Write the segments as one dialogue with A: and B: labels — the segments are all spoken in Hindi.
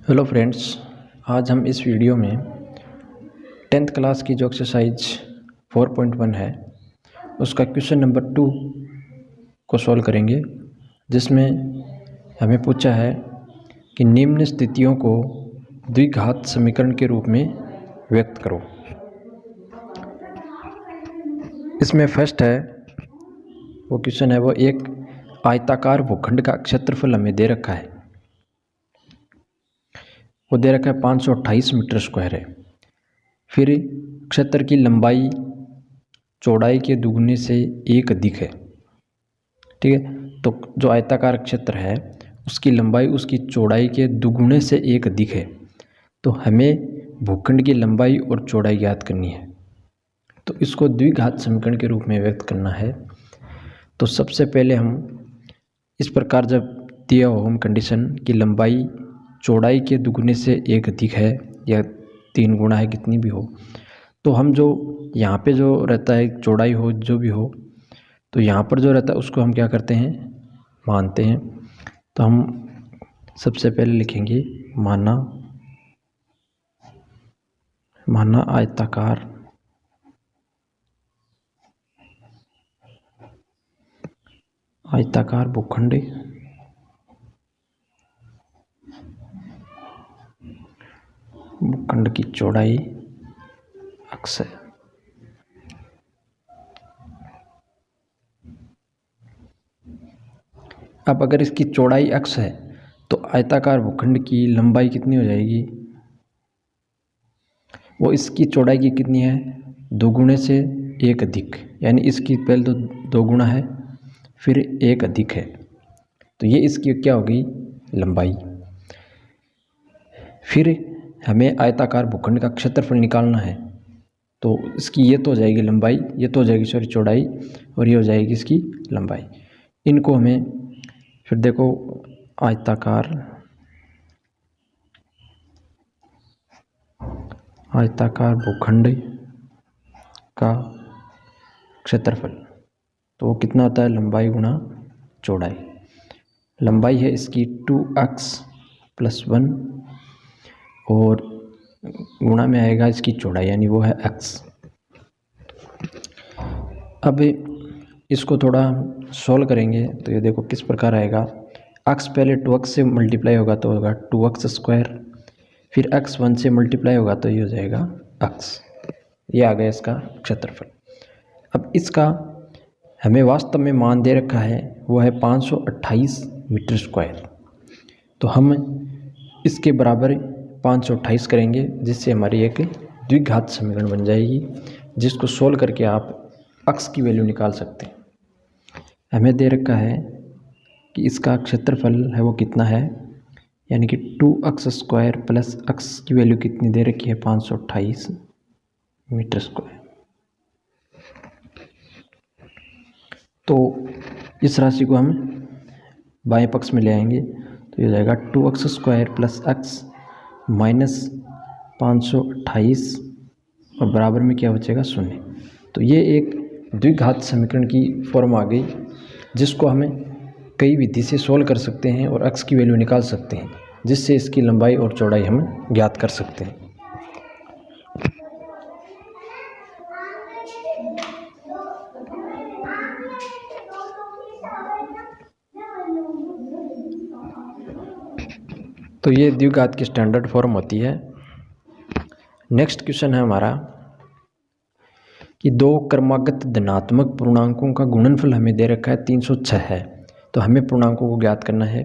A: हेलो फ्रेंड्स, आज हम इस वीडियो में 10th क्लास की जो एक्सरसाइज 4.1 है उसका क्वेश्चन नंबर 2 को सॉल्व करेंगे, जिसमें हमें पूछा है कि निम्न स्थितियों को द्विघात समीकरण के रूप में व्यक्त करो। इसमें फर्स्ट है वो क्वेश्चन है वो एक आयताकार भूखंड का क्षेत्रफल हमें दे रखा है, वो दे रखा है 528 मीटर स्क्वायर है। फिर क्षेत्र की लंबाई चौड़ाई के दुगने से एक अधिक है। ठीक है, तो जो आयताकार क्षेत्र है उसकी लंबाई उसकी चौड़ाई के दुगुने से एक अधिक है। तो हमें भूखंड की लंबाई और चौड़ाई ज्ञात करनी है, तो इसको द्विघात समीकरण के रूप में व्यक्त करना है। तो सबसे पहले हम इस प्रकार, जब दिया हो हम कंडीशन की लंबाई चौड़ाई के दुगने से एक अधिक है या 3 गुना है, कितनी भी हो, तो हम जो यहाँ पे जो रहता है चौड़ाई हो जो भी हो, तो यहाँ पर जो रहता है उसको हम क्या करते हैं, मानते हैं। तो हम सबसे पहले लिखेंगे माना आयताकार भूखंड की चौड़ाई अक्स है। अब अगर इसकी चौड़ाई अक्स है तो आयताकार भूखंड की लंबाई कितनी हो जाएगी, वो इसकी चौड़ाई की कितनी है, दोगुने से एक अधिक, यानी इसकी पहले तो 2 गुना है फिर एक अधिक है, तो ये इसकी क्या होगी, लंबाई। फिर हमें आयताकार भूखंड का क्षेत्रफल निकालना है, तो इसकी ये तो हो जाएगी लंबाई, ये तो हो जाएगी सॉरी चौड़ाई, और ये हो जाएगी इसकी लंबाई। इनको हमें फिर देखो आयताकार भूखंड का क्षेत्रफल, तो वो कितना होता है, लंबाई गुणा चौड़ाई। लंबाई है इसकी 2x + 1 और गुणा में आएगा इसकी चौड़ाई, यानी वो है x। अब इसको थोड़ा सॉल्व करेंगे तो ये देखो किस प्रकार आएगा। x पहले 2x से मल्टीप्लाई होगा तो होगा 2x², फिर x 1 से मल्टीप्लाई होगा तो ये हो जाएगा x। ये आ गया इसका क्षेत्रफल। अब इसका हमें वास्तव में मान दे रखा है वो है 528 मीटर स्क्वायर, तो हम इसके बराबर 528 करेंगे, जिससे हमारी एक द्विघात समीकरण बन जाएगी, जिसको सोल्व करके आप x की वैल्यू निकाल सकते हैं। हमें दे रखा है कि इसका क्षेत्रफल है वो कितना है, यानी कि 2x² + x की वैल्यू कितनी दे रखी है, 528 मीटर स्क्वायर। तो इस राशि को हम बाएं पक्ष में ले आएंगे तो ये हो जाएगा 2x² + x - 528 और बराबर में क्या बचेगा, 0। तो ये एक द्विघात समीकरण की फॉर्म आ गई, जिसको हमें कई विधि से सोल्व कर सकते हैं और x की वैल्यू निकाल सकते हैं, जिससे इसकी लंबाई और चौड़ाई हम ज्ञात कर सकते हैं। तो ये द्विघात की स्टैंडर्ड फॉर्म होती है। नेक्स्ट क्वेश्चन है हमारा कि 2 क्रमागत धनात्मक पूर्णांकों का गुणनफल हमें दे रखा है 306 है, तो हमें पूर्णांकों को ज्ञात करना है।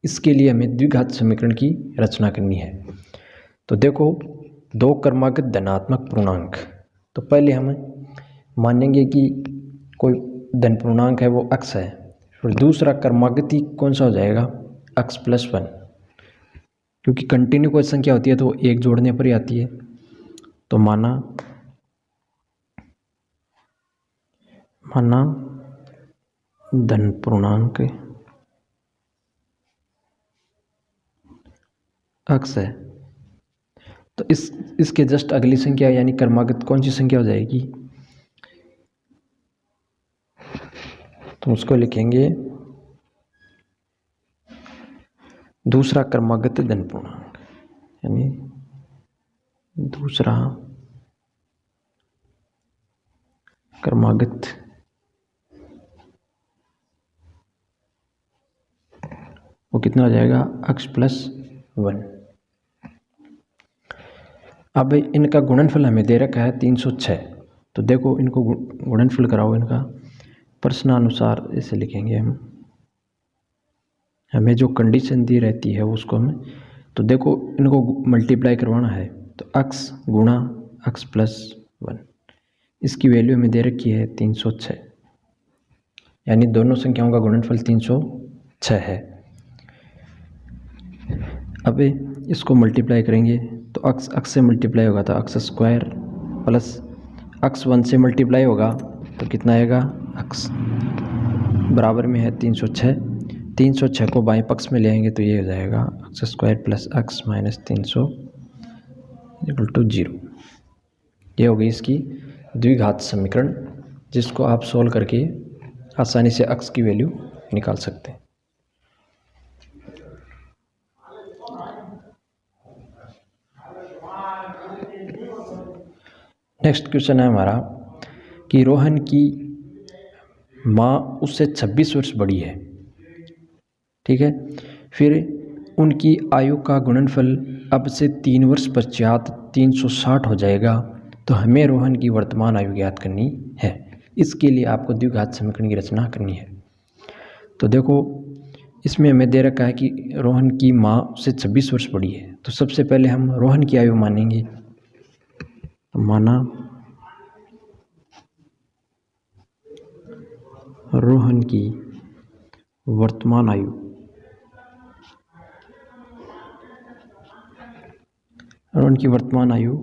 A: इसके लिए हमें द्विघात समीकरण की रचना करनी है। तो देखो 2 क्रमागत धनात्मक पूर्णांक, तो पहले हम मानेंगे कि कोई धन पूर्णांक है वो x है, फिर दूसरा क्रमागति कौन सा हो जाएगा, x + 1, क्योंकि कंटिन्यू कोई संख्या होती है तो एक जोड़ने पर ही आती है। तो माना धन पूर्णांक x है, तो इसके जस्ट अगली संख्या यानी क्रमागत कौन सी संख्या हो जाएगी, तो उसको लिखेंगे दूसरा क्रमागत धन पूर्णांक। यानी दूसरा क्रमागत वो कितना हो जाएगा x+1। अब इनका गुणनफल हमें दे रखा है 306। तो देखो इनको गुणनफल कराओ इनका प्रश्नानुसार ऐसे लिखेंगे हम, हमें जो कंडीशन दी रहती है उसको हमें, तो देखो इनको मल्टीप्लाई करवाना है तो x गुणा x+1, इसकी वैल्यू हमें दे रखी है 306, यानी दोनों संख्याओं का गुणनफल 306 है। अब इसको मल्टीप्लाई करेंगे तो x से मल्टीप्लाई होगा तो x² प्लस x1 से मल्टीप्लाई होगा तो कितना आएगा x बराबर में है 306। 306 को बाएं पक्ष में ले आएंगे तो ये हो जाएगा x² plus x minus 300 equal to 0। ये हो गई इसकी द्विघात समीकरण, जिसको आप सोल्व करके आसानी से x की वैल्यू निकाल सकते हैं। नेक्स्ट क्वेश्चन है हमारा कि रोहन की माँ उससे 26 वर्ष बड़ी है, ठीक है। फिर उनकी आयु का गुणनफल अब से 3 वर्ष पश्चात 360 हो जाएगा, तो हमें रोहन की वर्तमान आयु ज्ञात करनी है। इसके लिए आपको द्विघात समीकरण की रचना करनी है। तो देखो इसमें हमें दे रखा है कि रोहन की माँ उससे 26 वर्ष बड़ी है, तो सबसे पहले हम रोहन की आयु मानेंगे। तो माना रोहन की वर्तमान आयु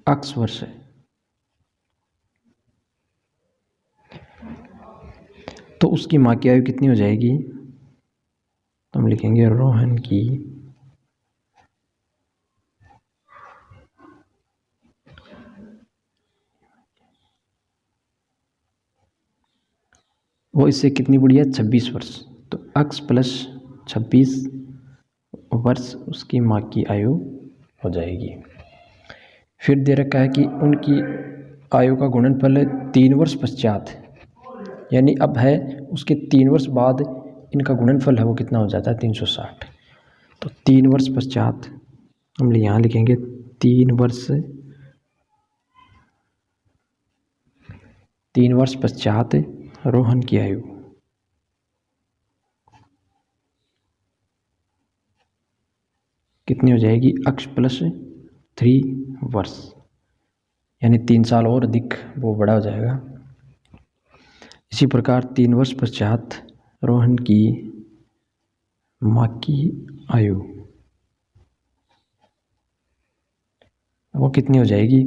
A: x वर्ष है, तो उसकी माँ की आयु कितनी हो जाएगी, तो हम लिखेंगे रोहन की वो इससे कितनी बड़ी है 26 वर्ष, तो x प्लस 26 वर्ष उसकी माँ की आयु हो जाएगी। फिर दे रखा है कि उनकी आयु का गुणनफल है 3 वर्ष पश्चात, यानी अब है उसके 3 वर्ष बाद इनका गुणनफल है वो कितना हो जाता है 360। तो 3 वर्ष पश्चात हम यहाँ लिखेंगे 3 वर्ष पश्चात रोहन की आयु कितनी हो जाएगी x+3 वर्ष, यानी 3 साल और अधिक वो बड़ा हो जाएगा। इसी प्रकार 3 वर्ष पश्चात रोहन की माँ की आयु वो कितनी हो जाएगी,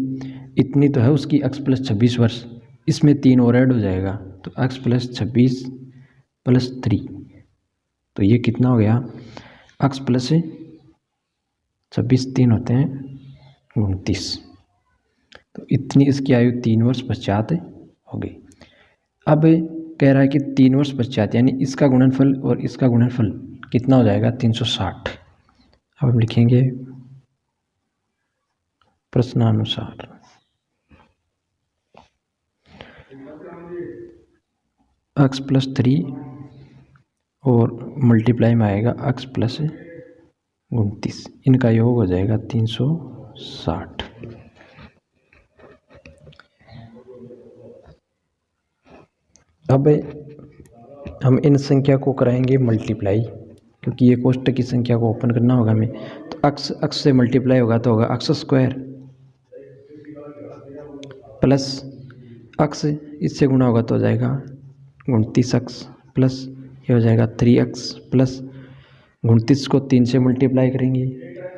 A: इतनी तो है उसकी x+26 वर्ष, इसमें 3 और ऐड हो जाएगा तो x+26 + 3, तो ये कितना हो गया x+26 3 होते हैं 29, तो इतनी इसकी आयु 3 वर्ष पश्चात हो गई। अब कह रहा है कि 3 वर्ष पश्चात यानी इसका गुणनफल और इसका गुणनफल कितना हो जाएगा 360। अब हम लिखेंगे प्रश्नानुसार x+3 और मल्टीप्लाई में आएगा x+29, इनका योग हो जाएगा 360। अब हम इन संख्या को कराएंगे मल्टीप्लाई, क्योंकि ये कोष्ठक की संख्या को ओपन करना होगा हमें। तो x से मल्टीप्लाई होगा तो होगा x² प्लस x इससे गुणा होगा तो हो जाएगा 29x प्लस ये हो जाएगा 3x प्लस 29 को 3 से मल्टीप्लाई करेंगे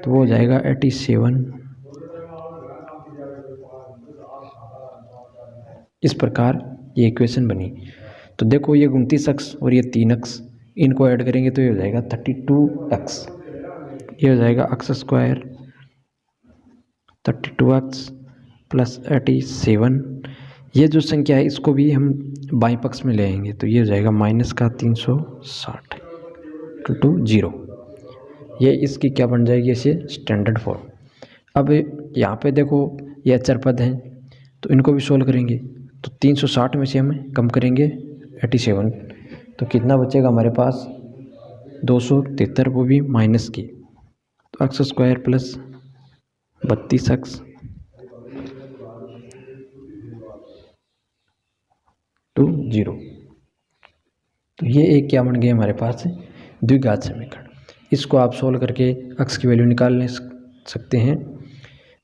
A: तो वो हो जाएगा 87। इस प्रकार ये इक्वेशन बनी। तो देखो ये 29x और ये 3x इनको ऐड करेंगे तो ये हो जाएगा 32x, ये हो जाएगा x² 32x प्लस 87। ये जो संख्या है इसको भी हम बाएं पक्ष में ले आएंगे तो ये हो जाएगा -360 = 0। ये इसकी क्या बन जाएगी, ऐसे स्टैंडर्ड फॉर्म। अब यहाँ पे देखो ये अचर पद हैं, तो इनको भी सोल्व करेंगे। तो 360 में से हम कम करेंगे 87, तो कितना बचेगा हमारे पास 273, वो भी माइनस की। तो x square plus 32x to 0। तो ये एक क्या बन गया हमारे पास द्विघात समीकरण। इसको आप सोल्व करके x की वैल्यू निकाल सकते हैं,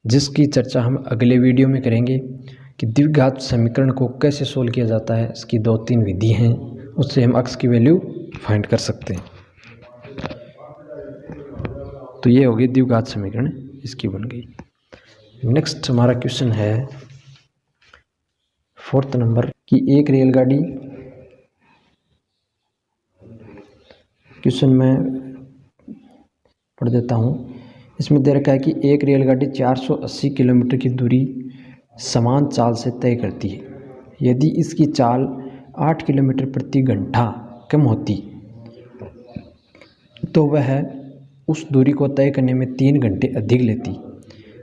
A: जिसकी चर्चा हम अगले वीडियो में करेंगे कि द्विघात समीकरण को कैसे सोल्व किया जाता है। इसकी 2-3 विधि हैं, उससे हम x की वैल्यू फाइंड कर सकते हैं। तो ये होगी द्विघात समीकरण, इसकी बन गई। नेक्स्ट हमारा क्वेश्चन है 4th नंबर की एक रेलगाड़ी, क्वेश्चन में पढ़ देता हूँ। इसमें दे रखा है कि एक रेलगाड़ी 480 किलोमीटर की दूरी समान चाल से तय करती है। यदि इसकी चाल 8 किलोमीटर प्रति घंटा कम होती तो वह उस दूरी को तय करने में 3 घंटे अधिक लेती।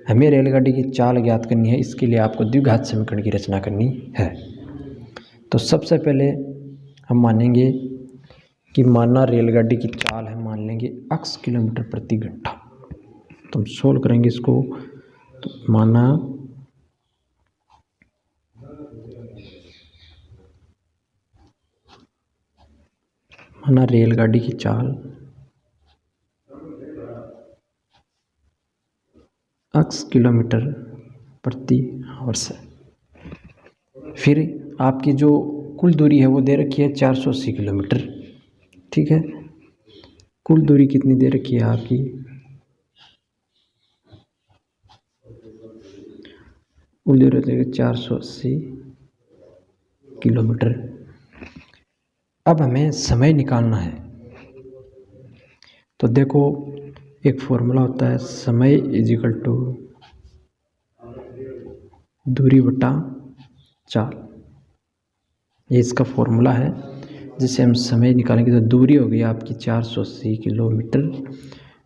A: हमें रेलगाड़ी की चाल ज्ञात करनी है, इसके लिए आपको द्विघात समीकरण की रचना करनी है। तो सबसे पहले हम मानेंगे कि माना रेलगाड़ी की चाल है, मान लेंगे x किलोमीटर प्रति घंटा। तो हम सोल्व करेंगे इसको। तो माना रेलगाड़ी की चाल x किलोमीटर प्रति आवर्स है। फिर आपकी जो कुल दूरी है वो दे रखी है 480 किलोमीटर, ठीक है। कुल दूरी कितनी दे रखी है आपकी, कुल दूरी हो 480 किलोमीटर। अब हमें समय निकालना है। तो देखो एक फॉर्मूला होता है, समय इज इक्वल टू दूरी बटा चाल। ये इसका फॉर्मूला है जिससे हम समय निकालेंगे। तो दूरी हो गई आपकी 480 किलोमीटर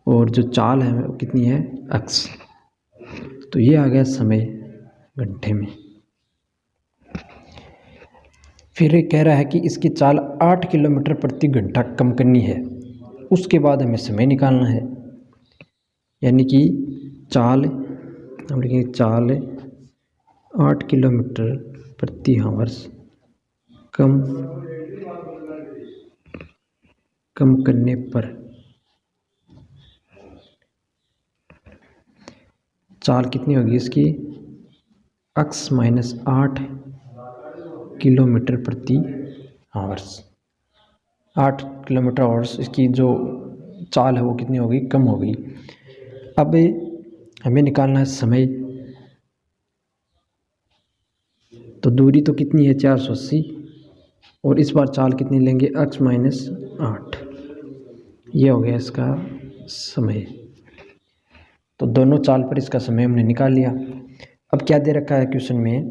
A: और जो चाल है वो कितनी है x। तो ये आ गया समय घंटे में। फिर ये कह रहा है कि इसकी चाल 8 किलोमीटर प्रति घंटा कम करनी है, उसके बाद हमें समय निकालना है। यानी कि चाल हम लिखेंगे चाल 8 किलोमीटर प्रति आवर्स कम करने पर चाल कितनी होगी इसकी x माइनस 8 किलोमीटर प्रति आवर्स। 8 किलोमीटर आवर्स इसकी जो चाल है वो कितनी होगी, कम होगी। अब हमें निकालना है समय। तो दूरी तो कितनी है 480 और इस बार चाल कितनी लेंगे x माइनस 8। ये हो गया इसका समय। तो दोनों चाल पर इसका समय हमने निकाल लिया। अब क्या दे रखा है क्वेश्चन में,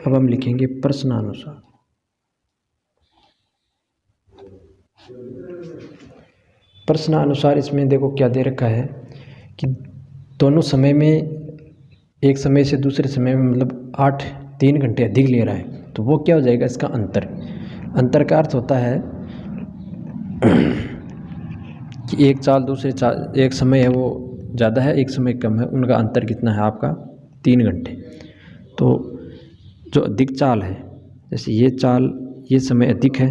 A: अब हम लिखेंगे प्रश्नानुसार। प्रश्नानुसार इसमें देखो क्या दे रखा है कि दोनों समय में, एक समय से दूसरे समय में मतलब 3 घंटे अधिक ले रहा है। तो वो क्या हो जाएगा इसका अंतर का अर्थ होता है कि एक चाल दूसरे चाल, एक समय है वो ज़्यादा है, एक समय कम है, उनका अंतर कितना है आपका 3 घंटे। तो जो अधिक चाल है, जैसे ये चाल, ये समय अधिक है,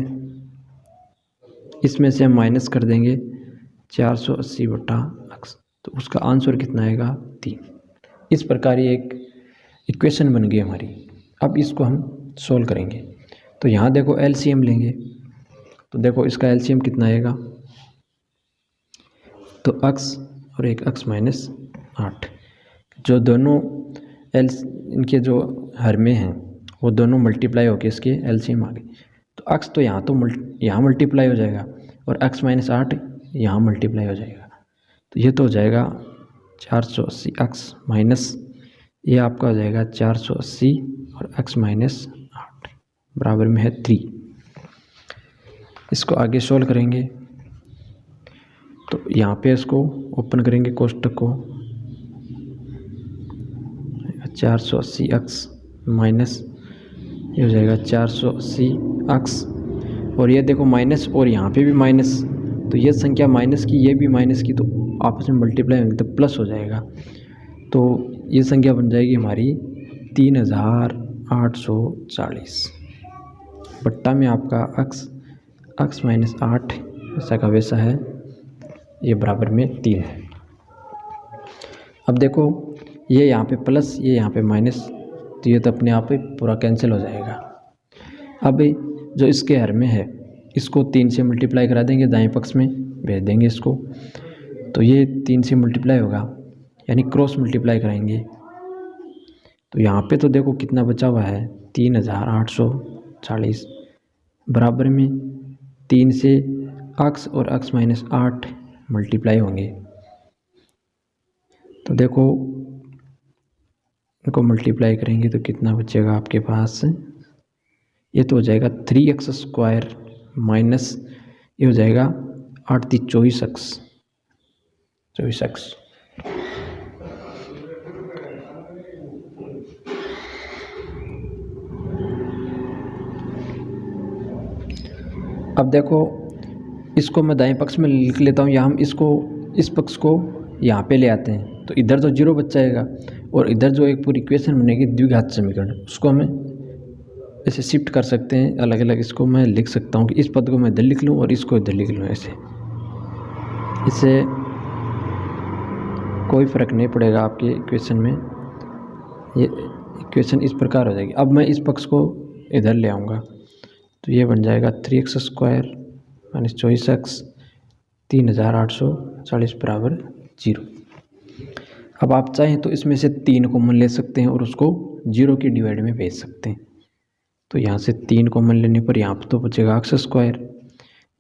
A: इसमें से हम माइनस कर देंगे 480 बटा x, तो उसका आंसर कितना आएगा 3। इस प्रकार ये एक इक्वेशन बन गई हमारी। अब इसको हम सोल्व करेंगे। तो यहाँ देखो एलसीएम लेंगे। तो देखो इसका एलसीएम कितना आएगा, तो x और एक x माइनस 8, जो दोनों इनके जो हर में हैं वो दोनों मल्टीप्लाई होकर इसके एलसीएम आ गए। तो x तो यहाँ मल्टीप्लाई हो जाएगा और x माइनस 8 यहाँ मल्टीप्लाई हो जाएगा। तो ये तो हो जाएगा 480 x माइनस, ये आपका हो जाएगा 480 और x माइनस 8 बराबर में है 3। इसको आगे सोल्व करेंगे। तो यहाँ पे इसको ओपन करेंगे कोष्टक को, 480x माइनस ये हो जाएगा 480x, और ये देखो माइनस और यहाँ पे भी माइनस, तो ये संख्या माइनस की ये भी माइनस की, तो आपस में मल्टीप्लाई होंगे तो प्लस हो जाएगा। तो ये संख्या बन जाएगी हमारी 3840 बट्टा में आपका x माइनस 8 ऐसा का वैसा है, ये बराबर में 3 है। अब देखो ये यहाँ पे प्लस ये यहाँ पे माइनस, तो ये तो अपने आप ही पूरा कैंसिल हो जाएगा। अब जो इसके हर में है इसको 3 से मल्टीप्लाई करा देंगे, दाएं पक्ष में भेज देंगे इसको, तो ये 3 से मल्टीप्लाई होगा, यानी क्रॉस मल्टीप्लाई कराएंगे। तो यहाँ पे तो देखो कितना बचा हुआ है 3840 बराबर में 3 से x और x माइनस 8 मल्टीप्लाई होंगे। तो देखो इनको मल्टीप्लाई करेंगे तो कितना बचेगा आपके पास, ये तो हो जाएगा 3x² माइनस ये हो जाएगा 8 × 24x। अब देखो इसको मैं दाएं पक्ष में लिख लेता हूँ, या हम इसको इस पक्ष को यहाँ पे ले आते हैं, तो इधर तो 0 बच जाएगा, और इधर जो एक पूरी इक्वेशन बनेगी द्विघात समीकरण, उसको हमें ऐसे शिफ्ट कर सकते हैं अलग अलग। इसको मैं लिख सकता हूँ कि इस पद को मैं इधर लिख लूँ और इसको इधर लिख लूँ, ऐसे इससे कोई फ़र्क नहीं पड़ेगा आपके इक्वेशन में। ये इक्वेशन इस प्रकार हो जाएगी। अब मैं इस पक्ष को इधर ले आऊँगा, तो ये बन जाएगा 3x² माइनस 24x 3840 बराबर 0। अब आप चाहें तो इसमें से 3 कॉमन ले सकते हैं और उसको 0 के डिवाइड में भेज सकते हैं। तो यहाँ से 3 कॉमन लेने पर यहाँ पर तो बचेगा x²,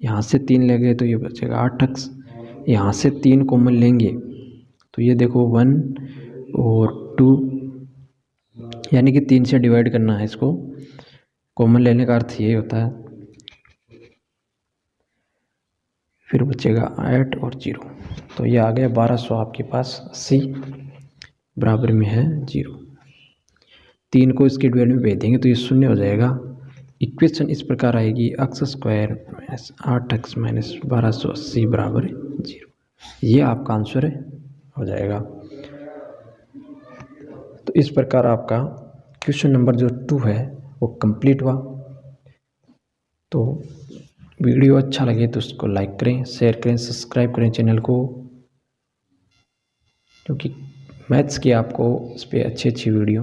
A: यहाँ से 3 ले गए तो ये बचेगा 8x, यहाँ से 3 कॉमन लेंगे तो ये देखो 1 और 2, यानी कि 3 से डिवाइड करना है इसको। कॉमन लेने का अर्थ ये होता है। फिर बचेगा 8 और 0, तो ये आ गया 1200 आपके पास 80 बराबर में है 0। 3 को इसके डिवाइड में भेज देंगे तो ये शून्य हो जाएगा। इक्वेशन इस प्रकार आएगी x² माइनस 8x माइनस 1280 बराबर 0। ये आपका आंसर हो जाएगा। तो इस प्रकार आपका क्वेश्चन नंबर जो 2 है वो कंप्लीट हुआ। तो वीडियो अच्छा लगे तो उसको लाइक करें, शेयर करें, सब्सक्राइब करें चैनल को, क्योंकि मैथ्स की आपको इस पर अच्छी वीडियो